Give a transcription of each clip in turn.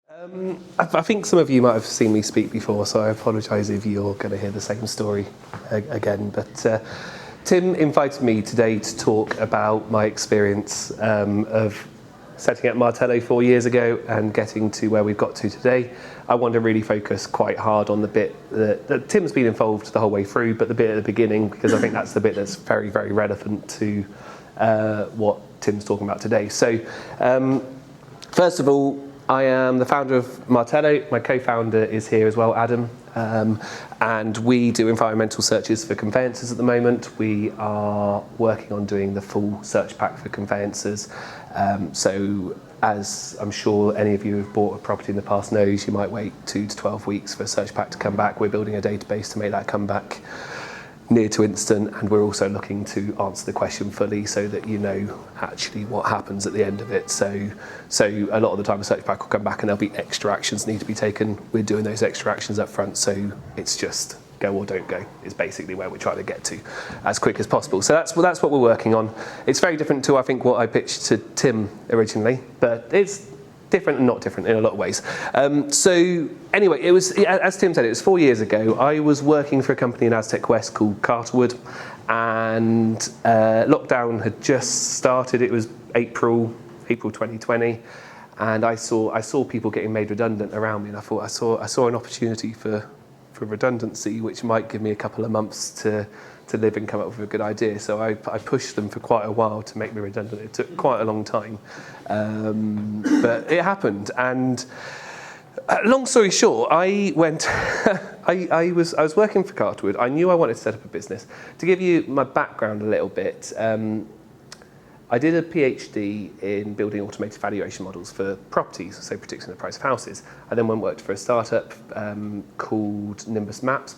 I think some of you might have seen me speak before, so I apologise if you're going to hear the same story again. But Tim invited me today to talk about my experience of setting up Martello 4 years ago and getting to where we've got to today. I want to really focus quite hard on the bit that Tim's been involved the whole way through, but the bit at the beginning, because I think that's the bit that's very, very relevant to what Tim's talking about today. So first of all, I am the founder of Martello. My co-founder is here as well, Adam, and we do environmental searches for conveyancers at the moment. We are working on doing the full search pack for conveyancers. So as I'm sure any of you have bought a property in the past knows, you might wait 2 to 12 weeks for a search pack to come back. We're building a database to make that come back near to instant, and we're also looking to answer the question fully so that you know actually what happens at the end of it. So a lot of the time a search pack will come back and there'll be extra actions need to be taken. We're doing those extra actions up front, so it's just go or don't go is basically where we're trying to get to as quick as possible. So that's what we're working on. It's very different to I think what I pitched to Tim originally, but it's different and not different in a lot of ways. So anyway, it was, as Tim said, it was 4 years ago. I was working for a company in Aztec West called Carterwood, and lockdown had just started. It was April 2020, and I saw people getting made redundant around me, and I thought I saw an opportunity for redundancy, which might give me a couple of months to live and come up with a good idea. So I pushed them for quite a while to make me redundant. It took quite a long time, but it happened. And long story short, I went. I was working for Carterwood. I knew I wanted to set up a business. To give you my background a little bit, I did a PhD in building automated valuation models for properties, so predicting the price of houses. I then went and worked for a startup called Nimbus Maps,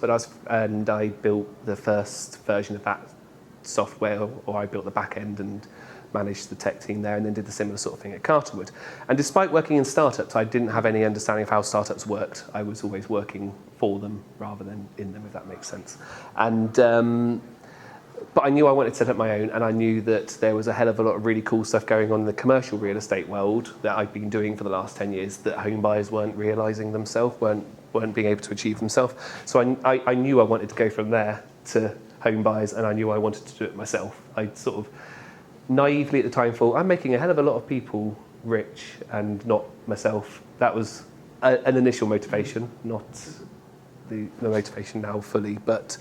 and I built the first version of that software, or I built the back end and managed the tech team there, and then did the similar sort of thing at Carterwood. And despite working in startups, I didn't have any understanding of how startups worked. I was always working for them rather than in them, if that makes sense. And but I knew I wanted to set up my own, and I knew that there was a hell of a lot of really cool stuff going on in the commercial real estate world that I've been doing for the last 10 years that home buyers weren't realising themselves, weren't being able to achieve themselves. So I knew I wanted to go from there to home buyers, and I knew I wanted to do it myself. I sort of naively at the time thought, I'm making a hell of a lot of people rich and not myself. That was an initial motivation, not the motivation now fully, but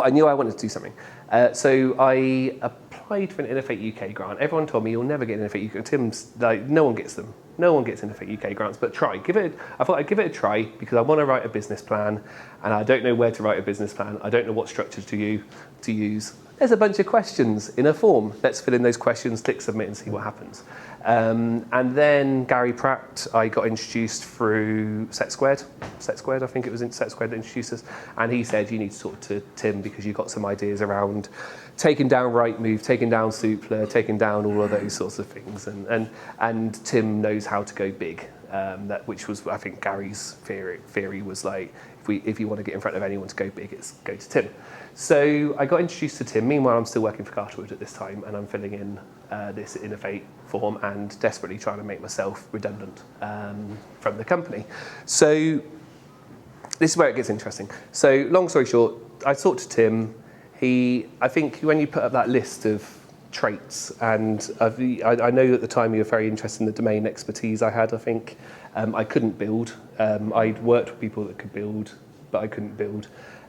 I knew I wanted to do something. So I applied for an Innovate UK grant. Everyone told me you'll never get an Innovate UK. Tim's like, no one gets them. No one gets Innovate UK grants, but try. I thought I'd give it a try because I want to write a business plan, and I don't know where to write a business plan. I don't know what structure to use. There's a bunch of questions in a form. Let's fill in those questions, click submit, and see what happens. And then Gary Pratt, I got introduced through Set Squared. I think it was in Set Squared that introduced us. And he said, you need to talk to Tim because you've got some ideas around taking down Rightmove, taking down Zoopla, taking down all of those sorts of things. And Tim knows how to go big. Which was, I think, Gary's theory was like, if you want to get in front of anyone to go big, it's go to Tim. So I got introduced to Tim. Meanwhile, I'm still working for Carterwood at this time, and I'm filling in this Innovate form and desperately trying to make myself redundant from the company. So this is where it gets interesting. So long story short, I talked to Tim. I think when you put up that list of traits, and I know at the time you were very interested in the domain expertise I had. I think I couldn't build. I'd worked with people that could build, but I couldn't build.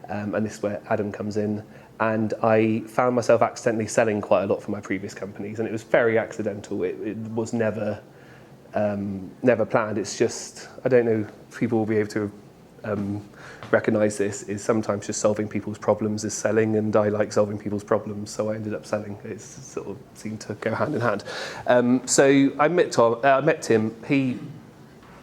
And this is where Adam comes in. And I found myself accidentally selling quite a lot for my previous companies, and it was very accidental. It was never planned. It's just, I don't know if people will be able to recognise this, is sometimes just solving people's problems is selling, and I like solving people's problems, so I ended up selling. It sort of seemed to go hand in hand. So I met Tim. He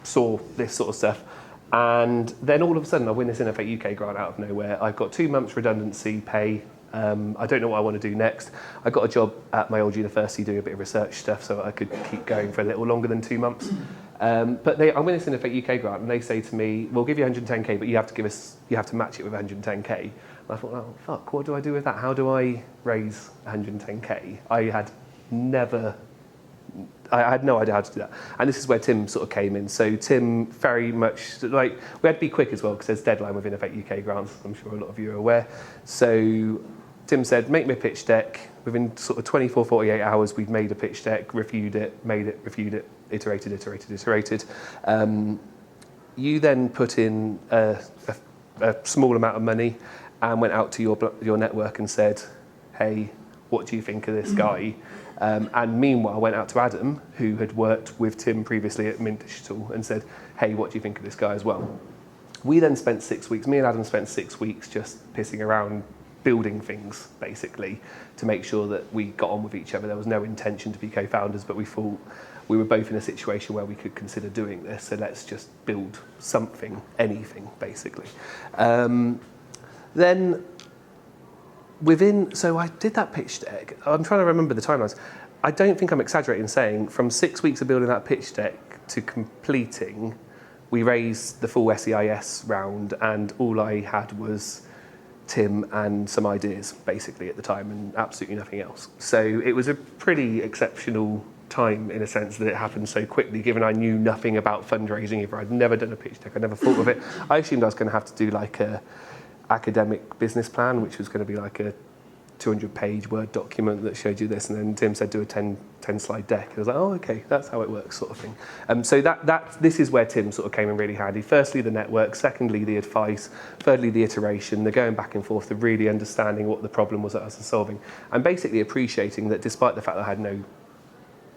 saw this sort of stuff, and then all of a sudden I win this Innovate UK grant out of nowhere. I've got 2 months redundancy pay. I don't know what I want to do next. I got a job at my old university doing a bit of research stuff so I could keep going for a little longer than 2 months. But I win this Innovate UK grant, and they say to me, we'll give you 110k, but you have to match it with 110k. And I thought, oh fuck, what do I do with that? How do I raise 110k? I had never I had no idea how to do that. And this is where Tim sort of came in. So Tim very much, like, we had to be quick as well because there's a deadline with Innovate UK grants, I'm sure a lot of you are aware. So Tim said, make me a pitch deck. Within sort of 24, 48 hours, we'd made a pitch deck, reviewed it, made it, reviewed it, iterated. You then put in a small amount of money and went out to your network and said, hey, what do you think of this guy? And meanwhile, went out to Adam, who had worked with Tim previously at Mint Digital, and said, hey, what do you think of this guy as well? We then spent 6 weeks, me and Adam spent 6 weeks just pissing around, building things, basically, to make sure that we got on with each other. There was no intention to be co-founders, but we thought we were both in a situation where we could consider doing this, so let's just build something, anything, basically. Then so I did that pitch deck. I'm trying to remember the timelines. I don't think I'm exaggerating saying from 6 weeks of building that pitch deck to completing, we raised the full SEIS round, and all I had was Tim and some ideas, basically, at the time, and absolutely nothing else. So it was a pretty exceptional time in a sense that it happened so quickly, given I knew nothing about fundraising either. I'd never done a pitch deck, I never thought of it. I assumed I was going to have to do like a academic business plan, which was going to be like a 200-page Word document that showed you this, and then Tim said do a 10-slide deck. I was like, oh, okay, that's how it works, sort of thing. So this is where Tim sort of came in really handy. Firstly, the network. Secondly, the advice. Thirdly, the iteration, the going back and forth, the really understanding what the problem was that I was solving, and basically appreciating that despite the fact that I had no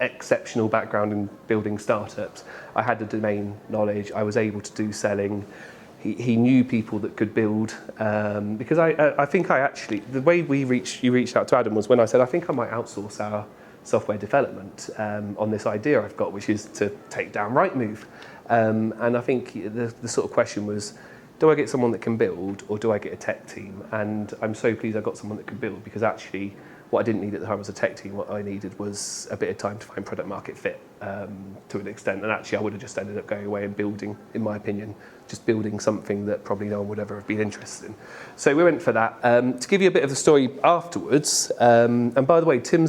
exceptional background in building startups, I had the domain knowledge, I was able to do selling. He knew people that could build, because I think the way you reached out to Adam was when I said, I think I might outsource our software development on this idea I've got, which is to take down Rightmove. And I think the sort of question was, do I get someone that can build or do I get a tech team? And I'm so pleased I got someone that could build, because actually what I didn't need at the time was a tech team. What I needed was a bit of time to find product market fit to an extent. And actually I would have just ended up going away and building, in my opinion, just building something that probably no one would ever have been interested in. So we went for that. To give you a bit of the story afterwards, and by the way, Tim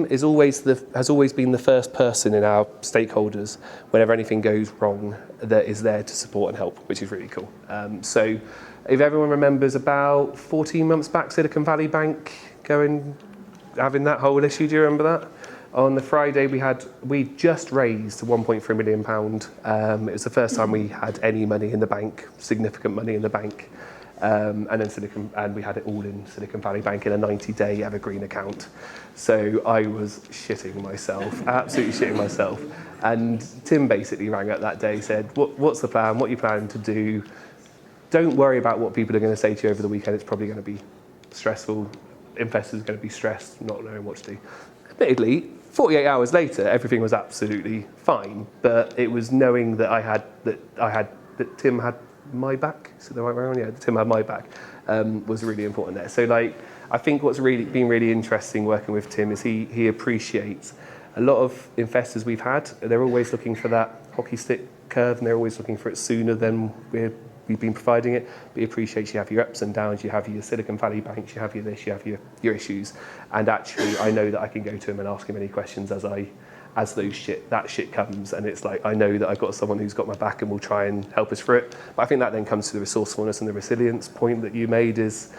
has always been the first person in our stakeholders, whenever anything goes wrong, that is there to support and help, which is really cool. So if everyone remembers, about 14 months back, Silicon Valley Bank having that whole issue, do you remember that? On the Friday we just raised £1.3 million. It was the first time we had any money in the bank, significant money in the bank. And we had it all in Silicon Valley Bank in a 90-day evergreen account. So I was shitting myself, absolutely shitting myself. And Tim basically rang up that day, said, what's the plan? What are you planning to do? Don't worry about what people are going to say to you over the weekend. It's probably going to be stressful. Investors are going to be stressed, not knowing what to do. Admittedly, 48 hours later, everything was absolutely fine. But it was knowing that that Tim had my back. So the right way around, yeah, Tim had my back, was really important there. So I think what's really been really interesting working with Tim is he appreciates a lot of investors we've had. They're always looking for that hockey stick curve, and they're always looking for it sooner than we've been providing it. But he appreciates you have your ups and downs, you have your Silicon Valley banks, you have your this, you have your issues. And actually, I know that I can go to him and ask him any questions as that shit comes, and it's like I know that I've got someone who's got my back and will try and help us through it. But I think that then comes to the resourcefulness and the resilience point that you made, is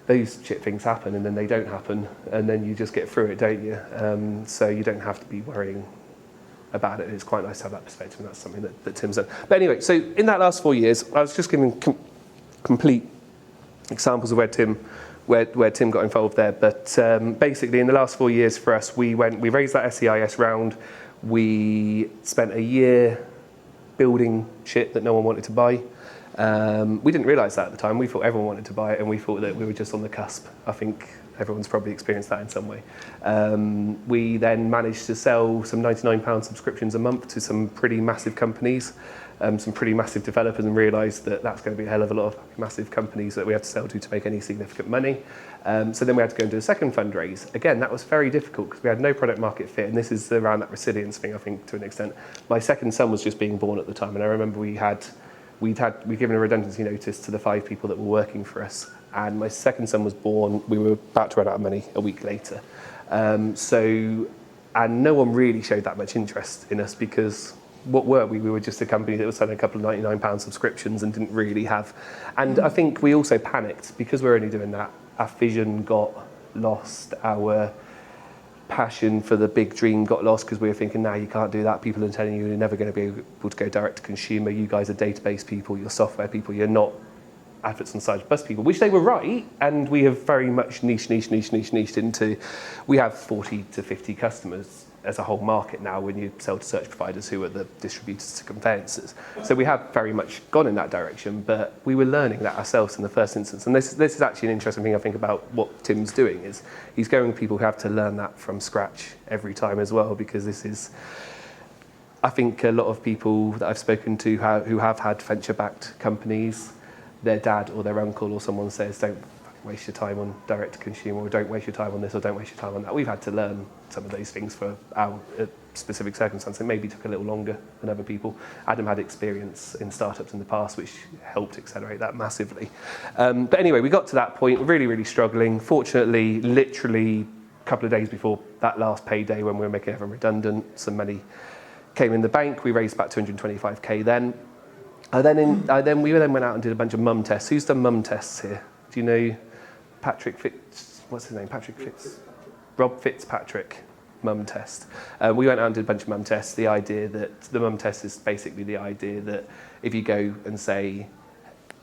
those shit things happen and then they don't happen, and then you just get through it, don't you? So you don't have to be worrying about it. It's quite nice to have that perspective, and that's something that Tim's done. But anyway, so in that last 4 years, I was just giving complete examples of where Tim got involved there. But basically, in the last 4 years for us, we raised that SEIS round. We spent a year building shit that no one wanted to buy. We didn't realise that at the time. We thought everyone wanted to buy it, and we thought that we were just on the cusp. I think everyone's probably experienced that in some way. We then managed to sell some £99 subscriptions a month to some pretty massive companies, some pretty massive developers, and realised that that's going to be a hell of a lot of massive companies that we have to sell to make any significant money. So then we had to go and do a second fundraise. Again, that was very difficult because we had no product market fit, and this is around that resilience thing, I think, to an extent. My second son was just being born at the time, and I remember we'd given a redundancy notice to the 5 people that were working for us, and my second son was born. We were about to run out of money a week later. So and no one really showed that much interest in us because what were we? We were just a company that was selling a couple of £99 subscriptions and didn't really have. And I think we also panicked because we're only doing that. Our vision got lost. Our passion for the big dream got lost because we were thinking, you can't do that. People are telling you you're never going to be able to go direct to consumer. You guys are database people, you're software people, you're not adverts on the side of bus people, which they were right. And we have very much niched into, we have 40 to 50 customers as a whole market now when you sell to search providers who are the distributors to conveyancers. So we have very much gone in that direction, but we were learning that ourselves in the first instance. And this is actually an interesting thing I think about what Tim's doing is he's going with people who have to learn that from scratch every time as well, because this is, I think a lot of people that I've spoken to who have had venture-backed companies, their dad or their uncle or someone says, don't waste your time on direct to consumer, or don't waste your time on this, or don't waste your time on that. We've had to learn some of those things for our specific circumstances. It maybe took a little longer than other people. Adam had experience in startups in the past, which helped accelerate that massively. But anyway, we got to that point, really struggling. Fortunately, literally a couple of days before that last payday when we were making everyone redundant, some money came in the bank. We raised about 225k then. We then went out and did a bunch of mum tests. Who's done mum tests here? Do you know Patrick Fitz? What's his name? Patrick Fitz? Rob Fitzpatrick mum test. We went out and did a bunch of mum tests. The idea that the mum test is basically the idea that if you go and say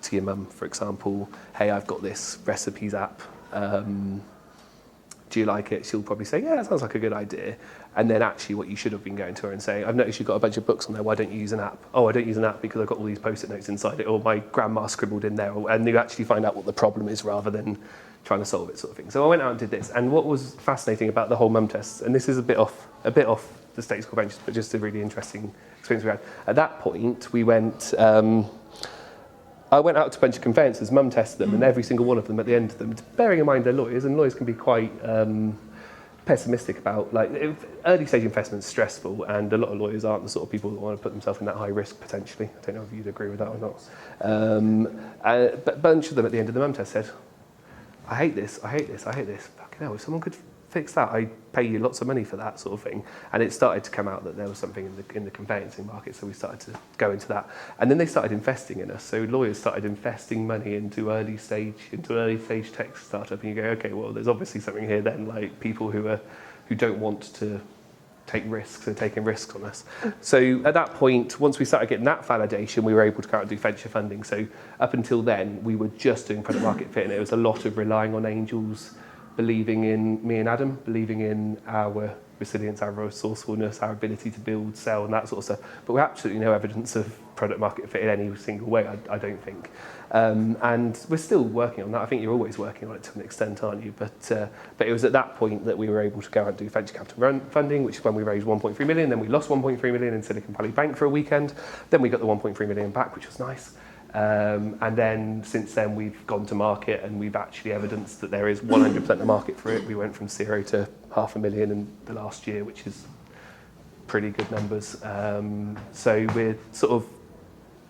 to your mum, for example, hey, I've got this recipes app. Do you like it? She'll probably say, yeah, that sounds like a good idea. And then actually what you should have been going to her and saying, I've noticed you've got a bunch of books on there, why don't you use an app? Oh, I don't use an app because I've got all these post-it notes inside it, or my grandma scribbled in there, and you actually find out what the problem is rather than trying to solve it sort of thing. So I went out and did this, and what was fascinating about the whole mum test, and this is a bit off the States Core Ventures, but just a really interesting experience we had. At that point, we went, I went out to a bunch of conveyancers, mum tested them, and every single one of them at the end of them, bearing in mind they're lawyers, and lawyers can be quite pessimistic about, like, early stage investment's stressful, and a lot of lawyers aren't the sort of people that want to put themselves in that high risk potentially. I don't know if you'd agree with that or not. But a bunch of them at the end of the mum test said, I hate this. Fucking hell, if someone could fix that, I'd pay you lots of money for that sort of thing. And it started to come out that there was something in the conveyancing market, so we started to go into that. And then they started investing in us. So lawyers started investing money into early stage tech startup, and you go, okay, well, there's obviously something here then, like people who don't want to take risks are taking risks on us. So at that point, once we started getting that validation, we were able to go out and do venture funding. So up until then, we were just doing product market fit, and it was a lot of relying on angels, believing in me and Adam, believing in our resilience, our resourcefulness, our ability to build, sell, and that sort of stuff. But we have absolutely no evidence of product market fit in any single way, I don't think. And we're still working on that. I think you're always working on it to an extent, aren't you? But it was at that point that we were able to go out and do venture capital funding, which is when we raised 1.3 million. Then we lost 1.3 million in Silicon Valley Bank for a weekend. Then we got the 1.3 million back, which was nice. And then since then we've gone to market, and we've actually evidenced that there is 100% of market for it. We went from 0 to 500,000 in the last year, which is pretty good numbers. So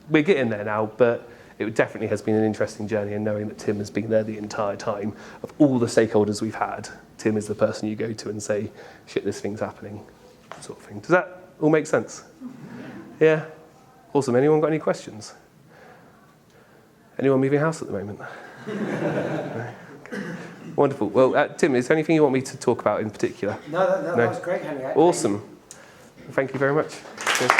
we're getting there now, but it definitely has been an interesting journey, and knowing that Tim has been there the entire time. Of all the stakeholders we've had, Tim is the person you go to and say, shit, this thing's happening, sort of thing. Does that all make sense? Yeah? Awesome. Anyone got any questions? Anyone moving house at the moment? No? Okay. Wonderful. Well, Tim, is there anything you want me to talk about in particular? No, that was great, Henry. Awesome. Thank you very much. Cheers.